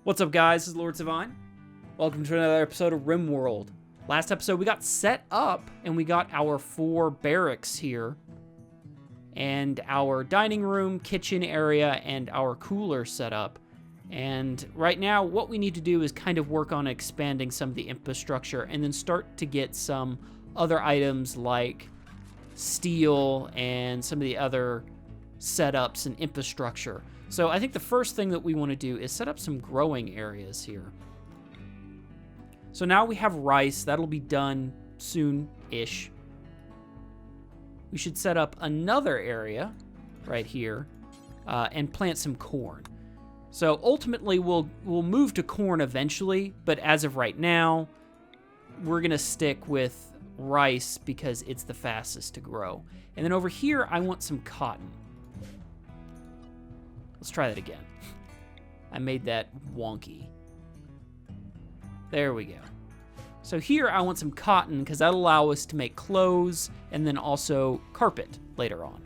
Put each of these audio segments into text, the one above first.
What's up, guys? This is LordSevein. Welcome to another episode of Rimworld. Last episode, we got set up, and we got our 4 barracks here, and our dining room, kitchen area, and our cooler set up. And right now, what we need to do is kind of work on expanding some of the infrastructure, and then start to get some other items like steel and some of the other setups and infrastructure. So I think the first thing that we want to do is set up some growing areas here. So now we have rice. That'll be done soon-ish. We should set up another area right here and plant some corn. So ultimately, we'll move to corn eventually, but as of right now, we're going to stick with rice because it's the fastest to grow. And then over here, I want some cotton. Let's try that again. I made that wonky. There we go. So here I want some cotton because that'll allow us to make clothes and then also carpet later on.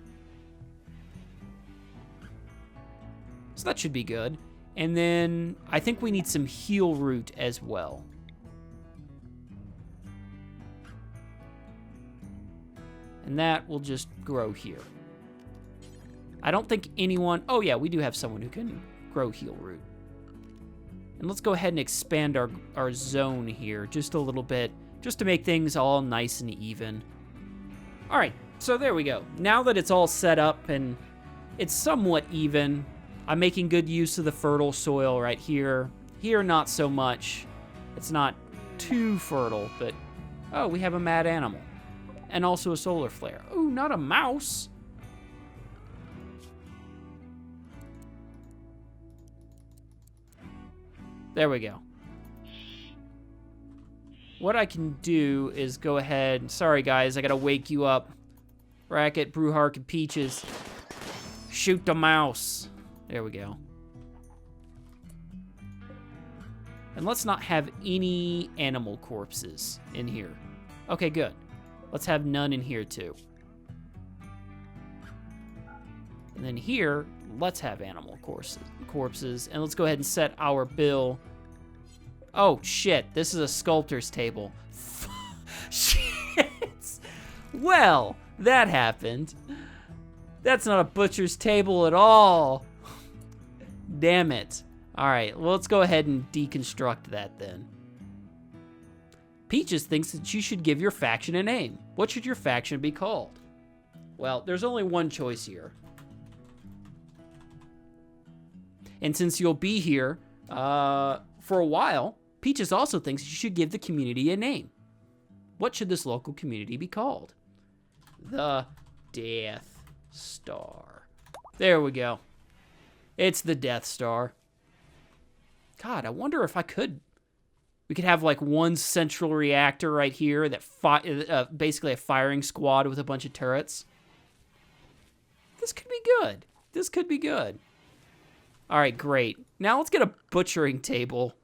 So that should be good. And then I think we need some heel root as well. And that will just grow here. I don't think anyone... Oh, yeah, we do have someone who can grow heel root. And let's go ahead and expand our zone here just a little bit, just to make things all nice and even. All right, so there we go. Now that it's all set up and it's somewhat even, I'm making good use of the fertile soil right here. Here, not so much. It's not too fertile, but... Oh, we have a mad animal. And also a solar flare. Ooh, not a mouse. There we go. What I can do is go ahead... Sorry, guys, I gotta wake you up. Bracket, Brewhark, and Peaches. Shoot the mouse. There we go. And let's not have any animal corpses in here. Okay, good. Let's have none in here, too. And then here, let's have animal corpses. And let's go ahead and set our bill. Oh, shit. This is a sculptor's table. Shit. Well, that happened. That's not a butcher's table at all. Damn it. All right, well, let's go ahead and deconstruct that then. Peaches thinks that you should give your faction a name. What should your faction be called? Well, there's only one choice here. And since you'll be here for a while, Peaches also thinks you should give the community a name. What should this local community be called? The Death Star. There we go. It's the Death Star. God, I wonder if we could have like one central reactor right here that basically a firing squad with a bunch of turrets. This could be good. This could be good. All right, great. Now let's get a butchering table.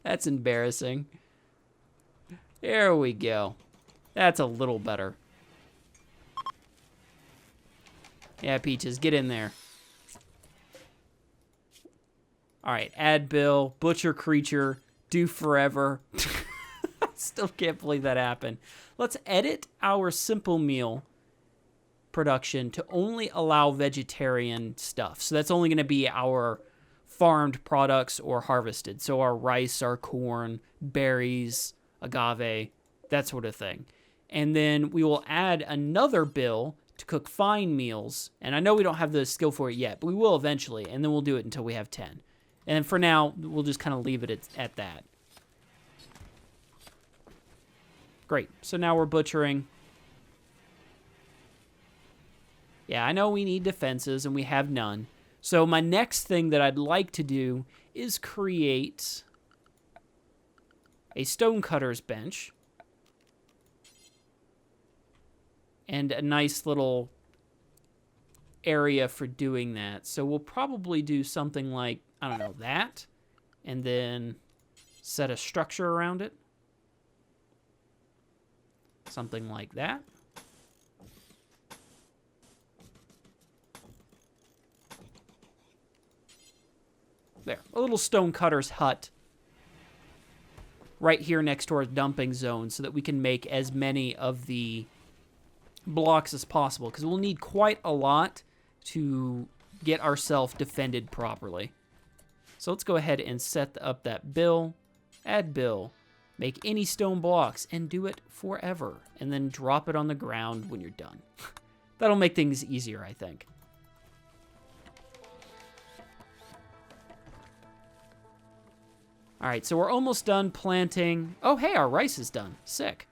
That's embarrassing. There we go. That's a little better. Yeah, Peaches, get in there. All right, add bill, butcher creature, do forever. I still can't believe that happened. Let's edit our simple meal production to only allow vegetarian stuff. So that's only going to be our farmed products or harvested. So our rice, our corn, berries, agave, that sort of thing. And then we will add another bill to cook fine meals. And I know we don't have the skill for it yet, but we will eventually. And then we'll do it until we have 10. And for now, we'll just kind of leave it at that. Great. So now we're butchering. Yeah, I know we need defenses, and we have none. So my next thing that I'd like to do is create a stonecutter's bench. And a nice little area for doing that. So we'll probably do something like, I don't know, that. And then set a structure around it. Something like that. There, a little stonecutter's hut right here next to our dumping zone so that we can make as many of the blocks as possible, because we'll need quite a lot to get ourselves defended properly. So let's go ahead and set up that bill, add bill, make any stone blocks, and do it forever, and then drop it on the ground when you're done. That'll make things easier, I think. All right, so we're almost done planting. Oh, hey, our rice is done. Sick.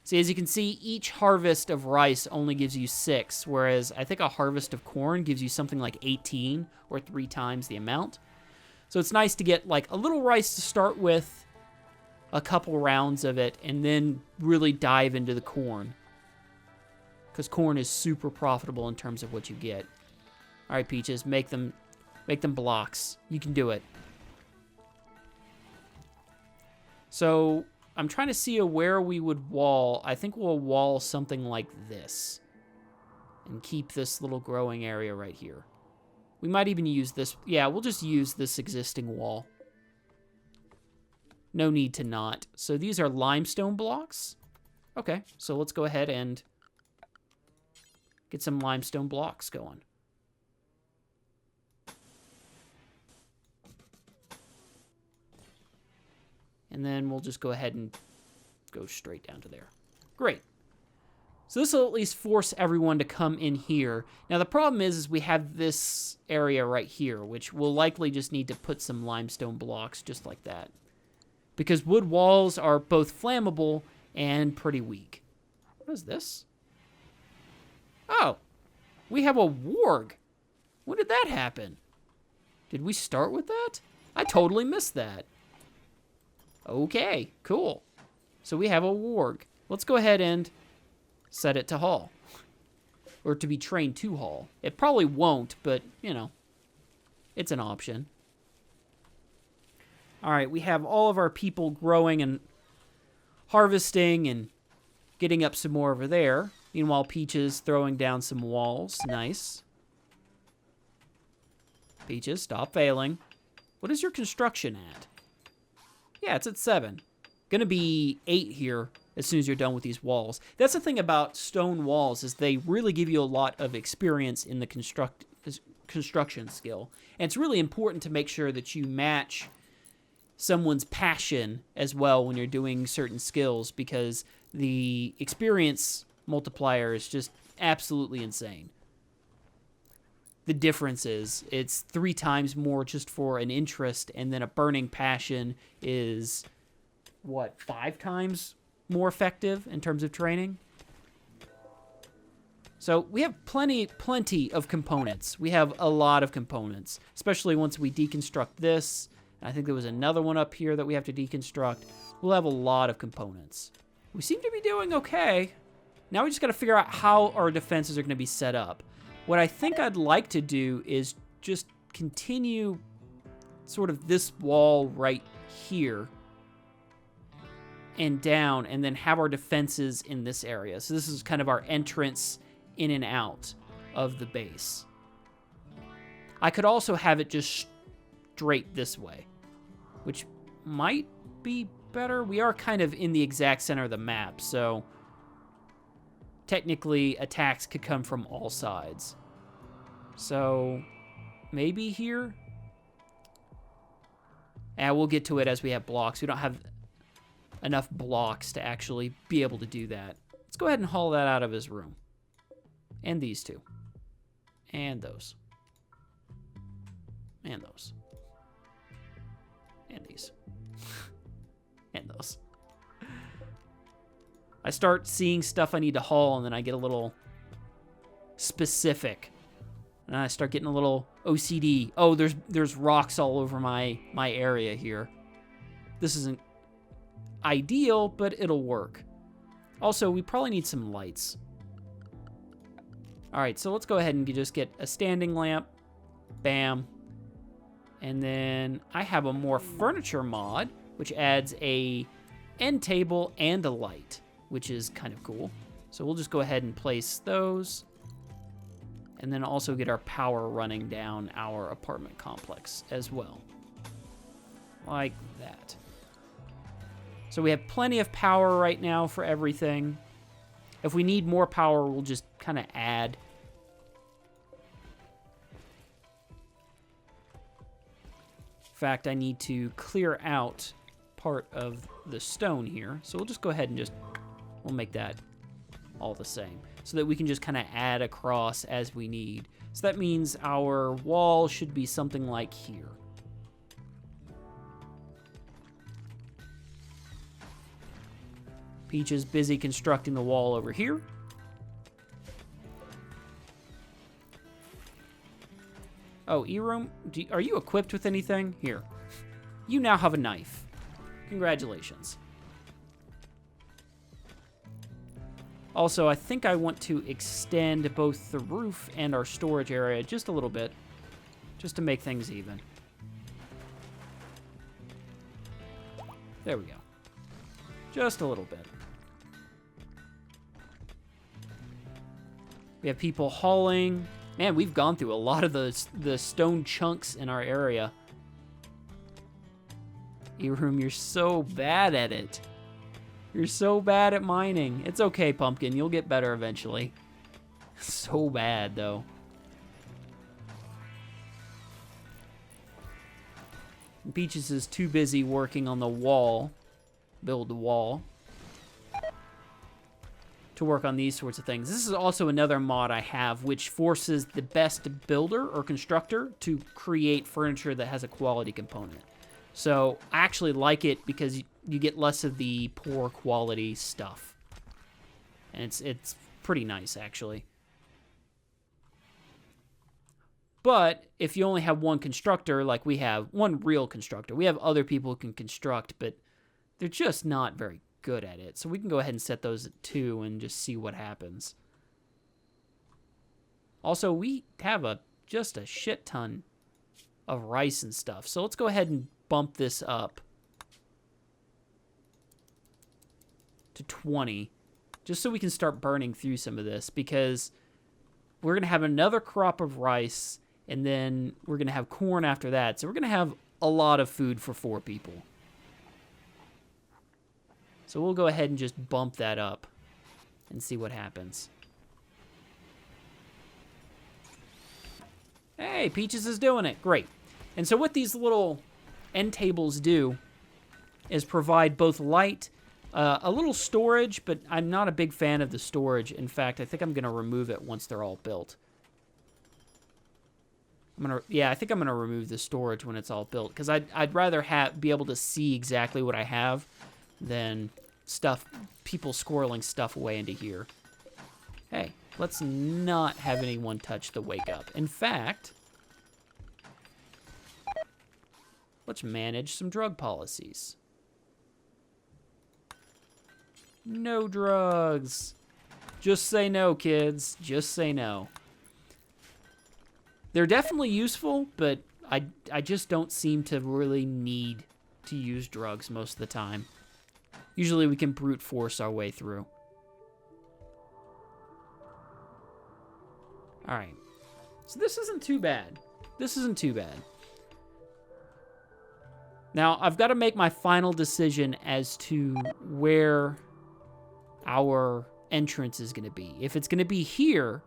See, as you can see, each harvest of rice only gives you 6, whereas I think a harvest of corn gives you something like 18, or 3 times the amount. So it's nice to get like a little rice to start with, a couple rounds of it, and then really dive into the corn. Because corn is super profitable in terms of what you get. All right, Peaches, make them blocks. You can do it. So I'm trying to see where we would wall. I think we'll wall something like this and keep this little growing area right here. We might even use this. Yeah, we'll just use this existing wall. No need to not. So these are limestone blocks. Okay, so let's go ahead and get some limestone blocks going. And then we'll just go ahead and go straight down to there. Great. So this will at least force everyone to come in here. Now the problem is we have this area right here, which we'll likely just need to put some limestone blocks just like that. Because wood walls are both flammable and pretty weak. What is this? Oh, we have a warg. When did that happen? Did we start with that? I totally missed that. Okay, cool. So we have a warg. Let's go ahead and set it to haul. Or to be trained to haul. It probably won't, but, you know, it's an option. All right, we have all of our people growing and harvesting and getting up some more over there. Meanwhile, Peaches throwing down some walls. Nice. Peaches, stop failing. What is your construction at? Yeah, it's at 7. Gonna be 8 here as soon as you're done with these walls. That's the thing about stone walls, is they really give you a lot of experience in the construction skill. And it's really important to make sure that you match someone's passion as well when you're doing certain skills, because the experience multiplier is just absolutely insane. The difference is it's 3 times more just for an interest, and then a burning passion is, what, 5 times more effective in terms of training? So we have plenty of components. We have a lot of components, especially once we deconstruct this. I think there was another one up here that we have to deconstruct. We'll have a lot of components. We seem to be doing okay. Now we just got to figure out how our defenses are going to be set up. What I think I'd like to do is just continue sort of this wall right here and down, and then have our defenses in this area. So this is kind of our entrance in and out of the base. I could also have it just straight this way, which might be better. We are kind of in the exact center of the map, so technically attacks could come from all sides. So maybe here? And we'll get to it as we have blocks. We don't have enough blocks to actually be able to do that. Let's go ahead and haul that out of his room. And these two. And those. And those. And these. And those. I start seeing stuff I need to haul, and then I get a little specific. And I start getting a little OCD. Oh, there's rocks all over my area here. This isn't ideal, but it'll work. Also, we probably need some lights. All right, so let's go ahead and just get a standing lamp. Bam. And then I have a more furniture mod, which adds a end table and a light, which is kind of cool. So we'll just go ahead and place those. And then also get our power running down our apartment complex as well. Like that. So we have plenty of power right now for everything. If we need more power, we'll just kind of add. In fact, I need to clear out part of the stone here. So we'll just go ahead and we'll make that all the same. So that we can just kind of add across as we need. So that means our wall should be something like here. Peach is busy constructing the wall over here. Oh, E-Room, are you equipped with anything? Here. You now have a knife. Congratulations. Also, I think I want to extend both the roof and our storage area just a little bit, just to make things even. There we go. Just a little bit. We have people hauling. Man, we've gone through a lot of the stone chunks in our area. E-Room, you're so bad at it. You're so bad at mining. It's okay, Pumpkin. You'll get better eventually. So bad, though. Peaches is too busy working on the wall. Build the wall. To work on these sorts of things. This is also another mod I have, which forces the best builder or constructor to create furniture that has a quality component. So I actually like it because you get less of the poor quality stuff. And it's pretty nice, actually. But if you only have one constructor, like we have one real constructor, we have other people who can construct, but they're just not very good at it. So we can go ahead and set those at 2 and just see what happens. Also, we have just a shit ton of rice and stuff. So let's go ahead and bump this up to 20, just so we can start burning through some of this, because we're going to have another crop of rice, and then we're going to have corn after that. So we're going to have a lot of food for 4 people. So we'll go ahead and just bump that up and see what happens. Hey, Peaches is doing it. Great. And so what these little end tables do is provide both light, a little storage, but I'm not a big fan of the storage. In fact, I think I'm going to remove it once they're all built. I think I'm going to remove the storage when it's all built, because I'd rather be able to see exactly what I have than people squirreling stuff away into here. Hey, let's not have anyone touch the wake up. In fact, let's manage some drug policies. No drugs. Just say no, kids. Just say no. They're definitely useful, but I just don't seem to really need to use drugs most of the time. Usually we can brute force our way through. All right. So this isn't too bad. This isn't too bad. Now, I've got to make my final decision as to where our entrance is going to be. If it's going to be here,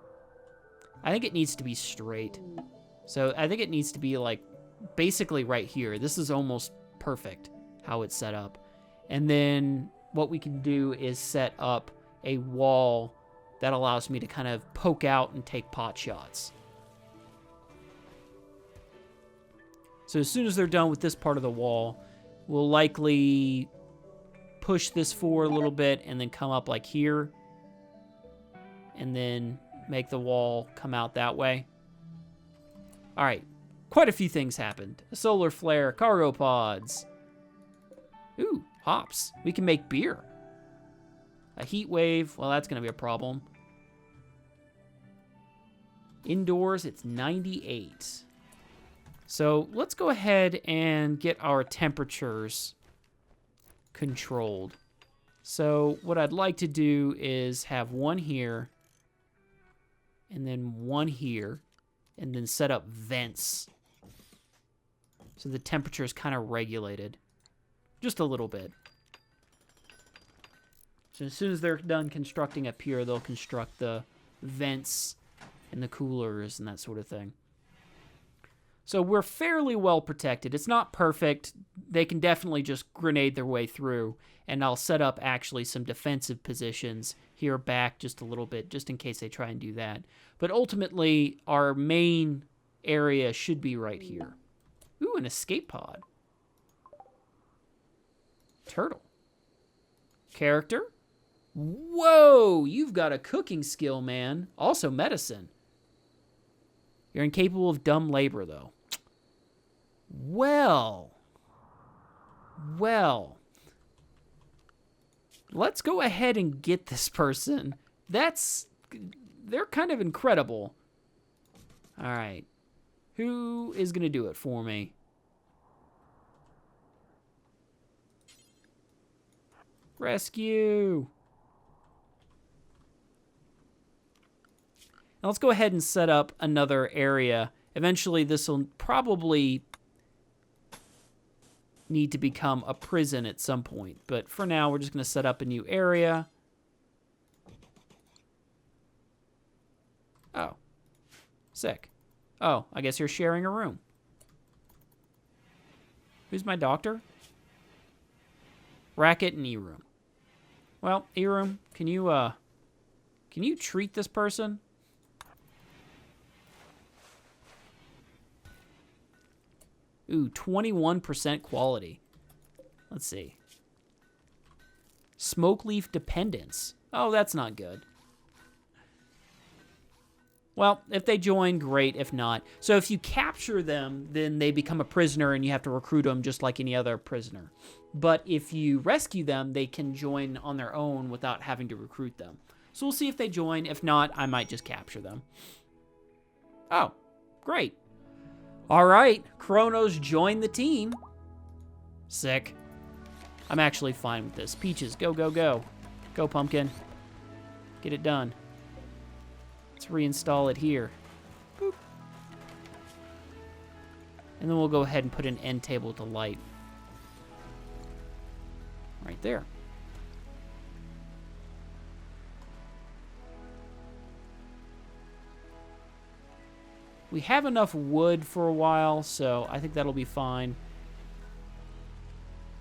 I think it needs to be straight. So I think it needs to be like basically right here. This is almost perfect how it's set up. And then what we can do is set up a wall that allows me to kind of poke out and take pot shots. So as soon as they're done with this part of the wall, we'll likely push this forward a little bit and then come up like here. And then make the wall come out that way. All right, quite a few things happened. A solar flare, cargo pods. Ooh, hops. We can make beer. A heat wave, well, that's gonna be a problem. Indoors, it's 98. So let's go ahead and get our temperatures controlled. So what I'd like to do is have one here and then one here, and then set up vents. So the temperature is kind of regulated. Just a little bit. So as soon as they're done constructing up here, they'll construct the vents and the coolers and that sort of thing. So we're fairly well protected. It's not perfect. They can definitely just grenade their way through. And I'll set up actually some defensive positions here back just a little bit, just in case they try and do that. But ultimately, our main area should be right here. Ooh, an escape pod. Turtle. Character. Whoa, you've got a cooking skill, man. Also medicine. You're incapable of dumb labor, though. Well. Let's go ahead and get this person. They're kind of incredible. All right. Who is going to do it for me? Rescue. Now let's go ahead and set up another area. Eventually this will probably need to become a prison at some point. But for now, we're just going to set up a new area. Oh. Sick. Oh, I guess you're sharing a room. Who's my doctor? Racket and E-room. Well, E-room, can you treat this person? Ooh, 21% quality. Let's see. Smoke leaf dependence. Oh, that's not good. Well, if they join, great. If not. So if you capture them, then they become a prisoner and you have to recruit them just like any other prisoner. But if you rescue them, they can join on their own without having to recruit them. So we'll see if they join. If not, I might just capture them. Oh, great. All right, Chrono's joined the team. Sick. I'm actually fine with this. Peaches, go, go, go. Go, Pumpkin. Get it done. Let's reinstall it here. Boop. And then we'll go ahead and put an end table to light. Right there. We have enough wood for a while, so I think that'll be fine.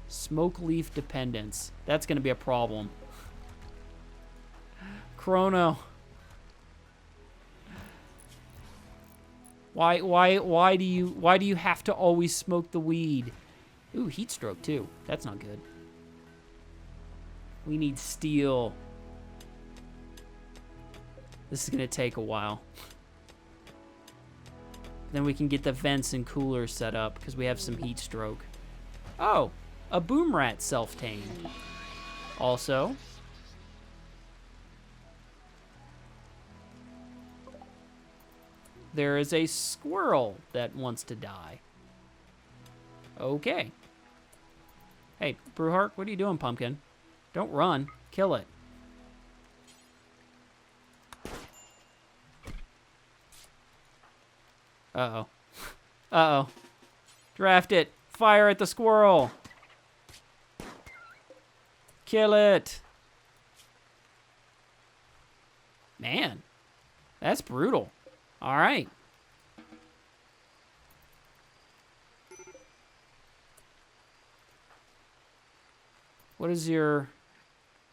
Smoke leaf dependence. That's going to be a problem. Chrono. Why do you have to always smoke the weed? Ooh, heat stroke too. That's not good. We need steel. This is going to take a while. Then we can get the vents and coolers set up because we have some heat stroke. Oh, a boom rat self-tamed. Also, there is a squirrel that wants to die. Okay. Hey, Brewheart, what are you doing, Pumpkin? Don't run. Kill it. Uh-oh. Uh-oh. Draft it. Fire at the squirrel. Kill it. Man. That's brutal. All right. What is your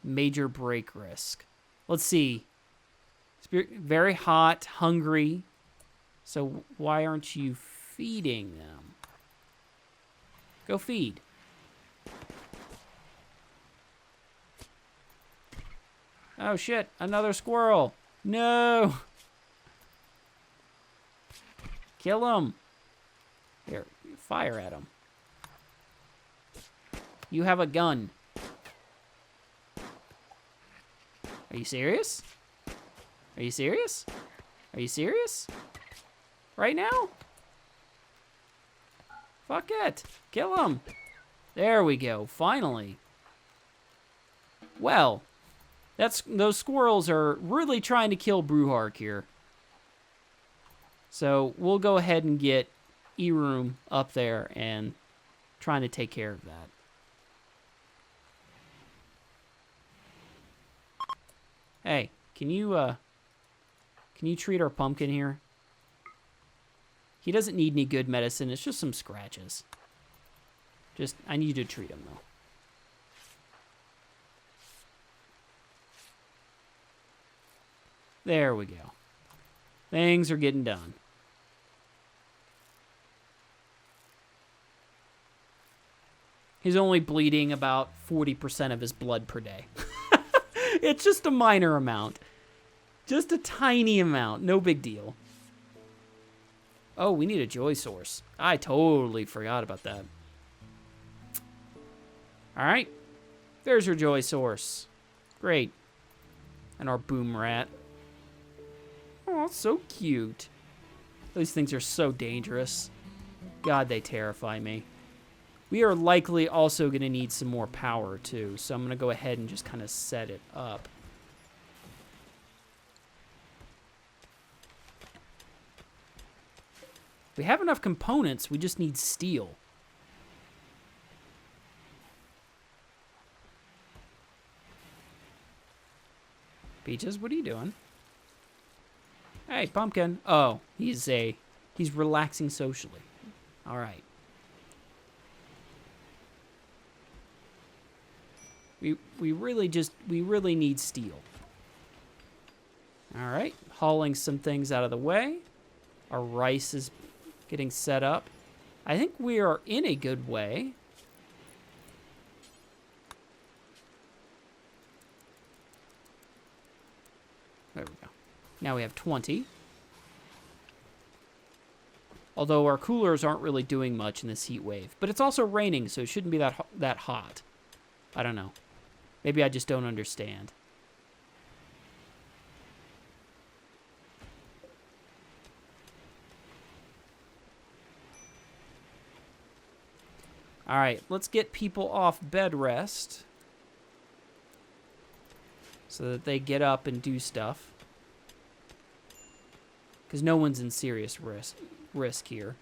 major break risk? Let's see. Very hot, hungry. So why aren't you feeding them? Go feed. Oh shit, another squirrel. No. Kill him. Here, fire at him. You have a gun. Are you serious? Are you serious? Are you serious? Right now? Fuck it. Kill him. There we go. Finally. Well, those squirrels are really trying to kill Brewhark here. So we'll go ahead and get E-Room up there and trying to take care of that. Hey, can you treat our pumpkin here? He doesn't need any good medicine. It's just some scratches. I need you to treat him, though. There we go. Things are getting done. He's only bleeding about 40% of his blood per day. It's just a minor amount. Just a tiny amount. No big deal. Oh, we need a joy source. I totally forgot about that. All right. There's your joy source. Great. And our boom rat. Oh, so cute. Those things are so dangerous. God, they terrify me. We are likely also going to need some more power, too. So I'm going to go ahead and just kind of set it up. We have enough components. We just need steel. Peaches, what are you doing? Hey, Pumpkin. Oh, he's relaxing socially. All right. We really need steel. All right, hauling some things out of the way. Our rice is getting set up. I think we are in a good way. There we go. Now we have 20. Although our coolers aren't really doing much in this heat wave. But it's also raining, so it shouldn't be that hot. I don't know. Maybe I just don't understand. All right, let's get people off bed rest so that they get up and do stuff. Because no one's in serious risk here.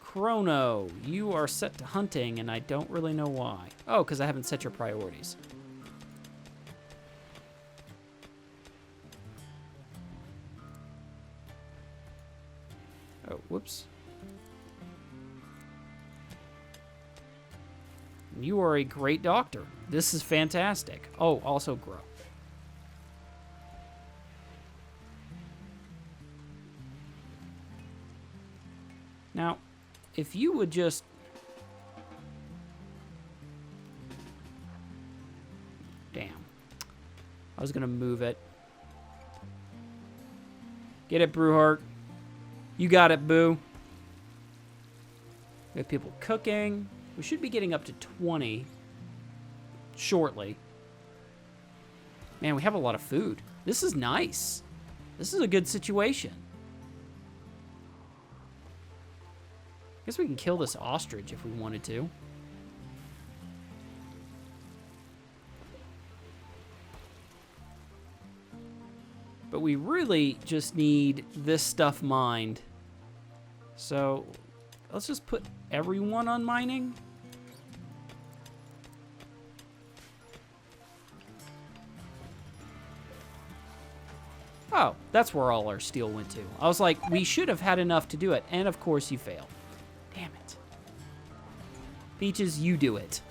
Chrono, you are set to hunting, and I don't really know why. Oh, because I haven't set your priorities. Oh, whoops. You are a great doctor. This is fantastic. Oh, also grow. Now, if you would just... Damn. I was going to move it. Get it, Brewheart. You got it, boo. We have people cooking. We should be getting up to 20 shortly. Man, we have a lot of food. This is nice. This is a good situation. I guess we can kill this ostrich if we wanted to. But we really just need this stuff mined. So let's just put everyone on mining. Oh, that's where all our steel went to. I was like, we should have had enough to do it. And of course you fail. Damn it. Peaches, you do it.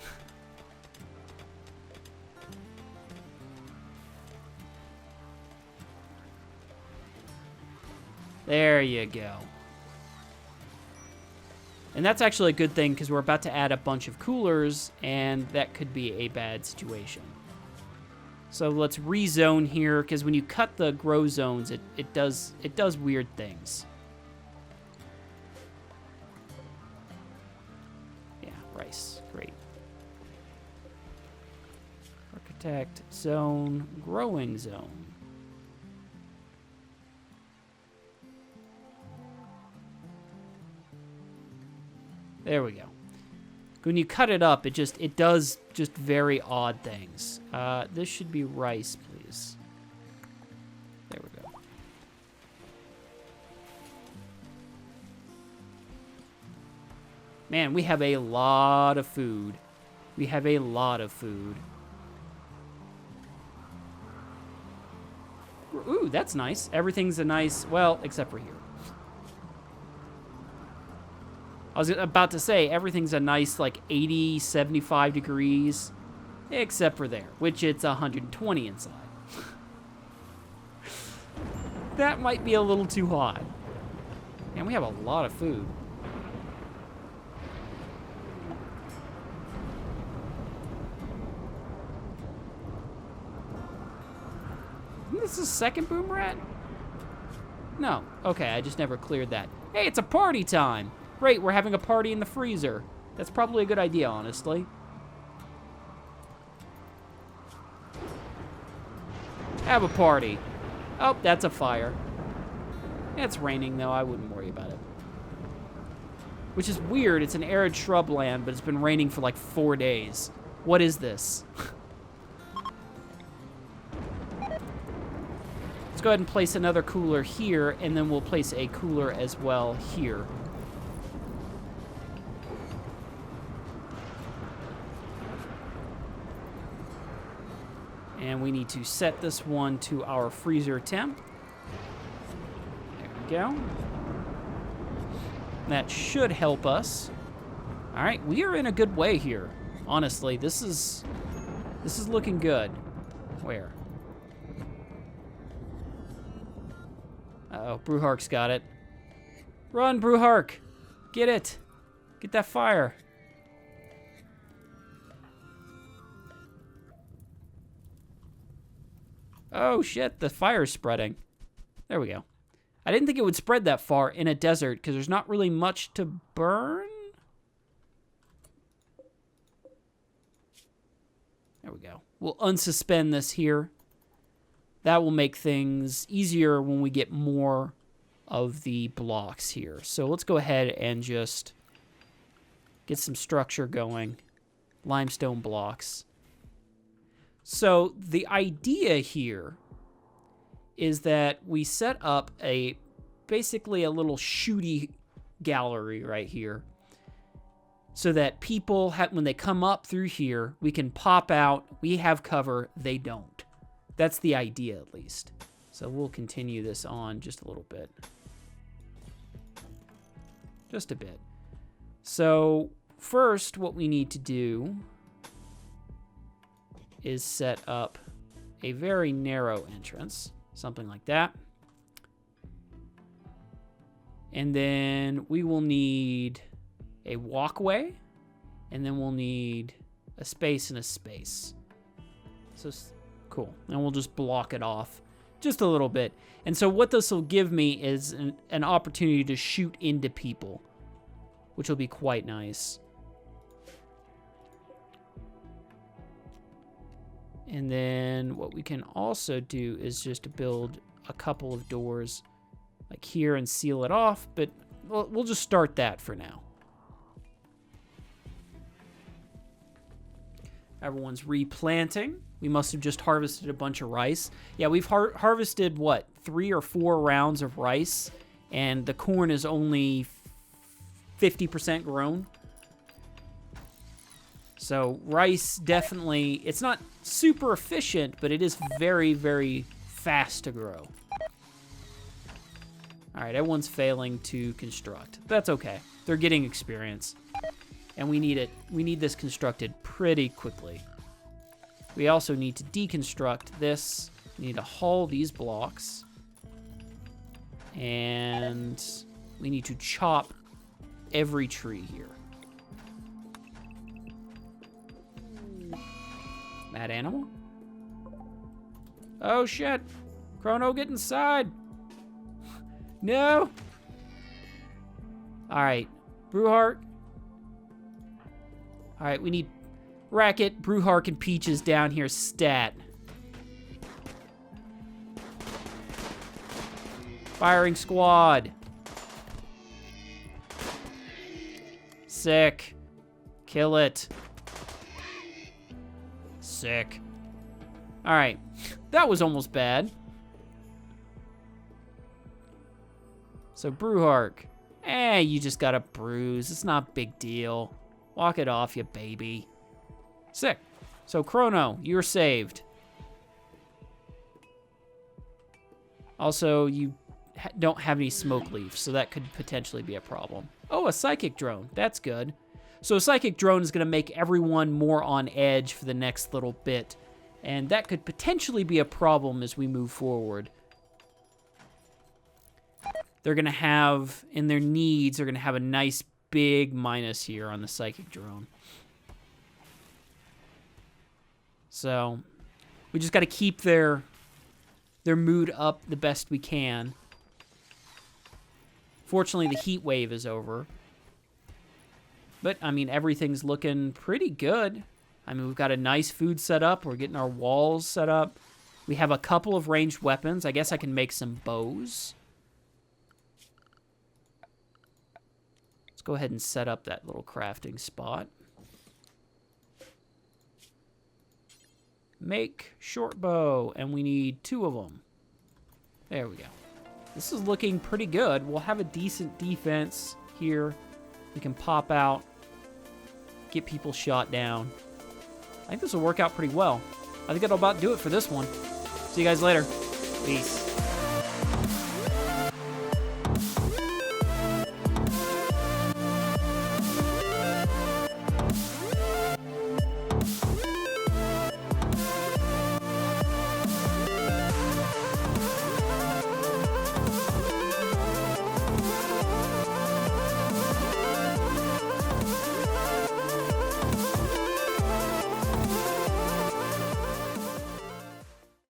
There you go. And that's actually a good thing because we're about to add a bunch of coolers and that could be a bad situation. So let's rezone here because when you cut the grow zones, it does weird things. Yeah, rice, great. Architect zone, growing zone. There we go. When you cut it up, it does just very odd things. This should be rice, please. There we go. Man, we have a lot of food. We have a lot of food. Ooh, that's nice. Everything's a nice, well, except for here. I was about to say, everything's a nice, like, 80, 75 degrees, except for there, which it's 120 inside. That might be a little too hot. And we have a lot of food. Isn't this the second boom rat? No. Okay, I just never cleared that. Hey, it's a party time! Great, we're having a party in the freezer. That's probably a good idea, honestly. Have a party. Oh, that's a fire. It's raining, though. I wouldn't worry about it. Which is weird. It's an arid shrubland, but it's been raining for like 4 days. What is this? Let's go ahead and place another cooler here, and then we'll place a cooler as well here. And we need to set this one to our freezer temp. There we go. That should help us. All right, we are in a good way here. Honestly, this is looking good. Where? Uh-oh, Brewhark's got it. Run, Brewhark! Get it! Get that fire. Oh shit, the fire's spreading. There we go. I didn't think it would spread that far in a desert because there's not really much to burn. There we go. We'll unsuspend this here. That will make things easier when we get more of the blocks here. So let's go ahead and just get some structure going. Limestone blocks. So the idea here is that we set up basically a little shooty gallery right here so that people, when they come up through here, we can pop out, we have cover, they don't. That's the idea, at least. So we'll continue this on just a little bit. Just a bit. So first, what we need to do is set up a very narrow entrance, something like that. And then we will need a walkway, and then we'll need a space and a space. So cool. And we'll just block it off just a little bit. And so what this will give me is an opportunity to shoot into people, which will be quite nice. And then what we can also do is just build a couple of doors like here and seal it off, but we'll just start that for now. Everyone's replanting. We must have just harvested a bunch of rice. Yeah, we've harvested, what, 3 or 4 rounds of rice, and the corn is only 50% grown. So rice definitely, it's not super efficient, but it is very, very fast to grow. All right, everyone's failing to construct. That's okay. They're getting experience. And we need it. We need this constructed pretty quickly. We also need to deconstruct this. We need to haul these blocks. And we need to chop every tree here. Mad animal? Oh shit! Chrono, get inside! No! Alright, Brewhark. Alright, we need Racket, Brewhark, and Peaches down here stat. Firing squad. Sick. Kill it. Sick. Alright. That was almost bad. So, Brewhark. You just got a bruise. It's not a big deal. Walk it off, you baby. Sick. So, Chrono, you're saved. Also, you don't have any smoke leaves, so that could potentially be a problem. Oh, a psychic drone. That's good. So a psychic drone is going to make everyone more on edge for the next little bit, and that could potentially be a problem as we move forward. They're going to have, in their needs, they're going to have a nice big minus here on the psychic drone. So we just got to keep their mood up the best we can. Fortunately, the heat wave is over. But, I mean, everything's looking pretty good. I mean, we've got a nice food set up. We're getting our walls set up. We have a couple of ranged weapons. I guess I can make some bows. Let's go ahead and set up that little crafting spot. Make short bow, and we need 2 of them. There we go. This is looking pretty good. We'll have a decent defense here. We can pop out, get people shot down. I think this will work out pretty well. I think that'll about do it for this one. See you guys later. Peace.